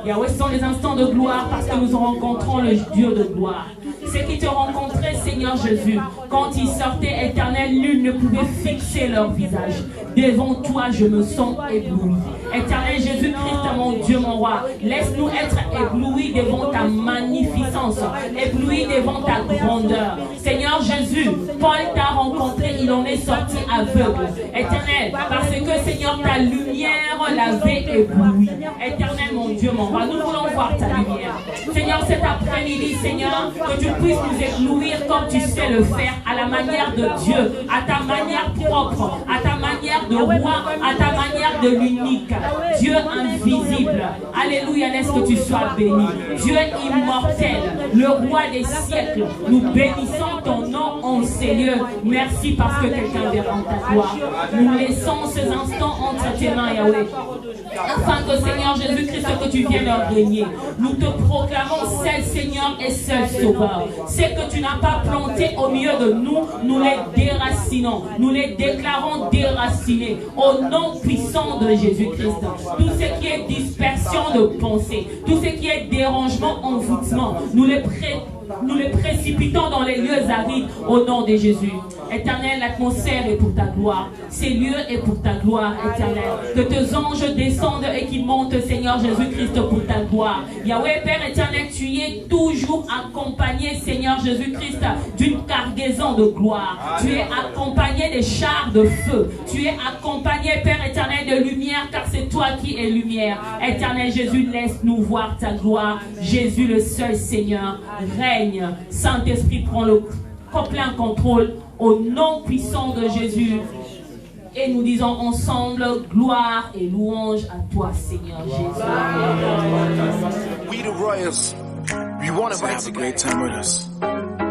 Yahweh, ce sont les instants de gloire parce que nous rencontrons le Dieu de gloire. Ceux qui te rencontraient, Seigneur Jésus, quand ils sortaient, éternel, nul ne pouvait fixer leur visage. Devant toi, je me sens ébloui. Éternel Jésus-Christ, mon Dieu, mon roi, laisse-nous être éblouis devant ta magnificence, éblouis devant ta grandeur. Seigneur Jésus, Paul t'a rencontré, il en est sorti aveugle. Éternel, parce que Seigneur, ta lumière l'avait ébloui. Éternel, mon Dieu, mon roi, nous voulons voir ta lumière. Seigneur, cet après-midi, Seigneur, que tu puisses nous éblouir comme tu sais le faire, à la manière de Dieu, à ta manière propre, à ta manière de roi, à ta manière de l'unique. Dieu invisible. Alléluia, laisse que tu sois béni. Dieu immortel, le roi des siècles. Nous bénissons ton nom en ces lieux. Merci parce que quelqu'un verra ta gloire. Nous laissons ces instants entre tes mains, Yahweh. Afin que Seigneur Jésus-Christ, que tu viennes leur régner. Nous te proclamons seul Seigneur et seul Sauveur. Ce que tu n'as pas planté au milieu de nous, nous les déracinons. Nous les déclarons déracinés au nom puissant de Jésus-Christ. Tout ce qui est dispersion de pensée, tout ce qui est dérangement, envoûtement, nous les précipitons dans les lieux arides au nom de Jésus. Éternel, l'atmosphère est pour ta gloire. Ces lieux est pour ta gloire, éternel. Que tes anges descendent et qu'ils montent, Seigneur Jésus-Christ, pour ta gloire. Yahweh, Père éternel, tu es toujours accompagné, Seigneur Jésus-Christ, d'une cargaison de gloire. Tu es accompagné des chars de feu. Tu es accompagné, Père éternel, de lumière, car c'est toi qui es lumière. Éternel Jésus, laisse-nous voir ta gloire. Jésus, le seul Seigneur, règne. Saint-Esprit, prends le plein contrôle au nom puissant de Jésus. Et nous disons ensemble gloire et louange à toi, Seigneur Jésus. We the Royals, we want to have a great time with us.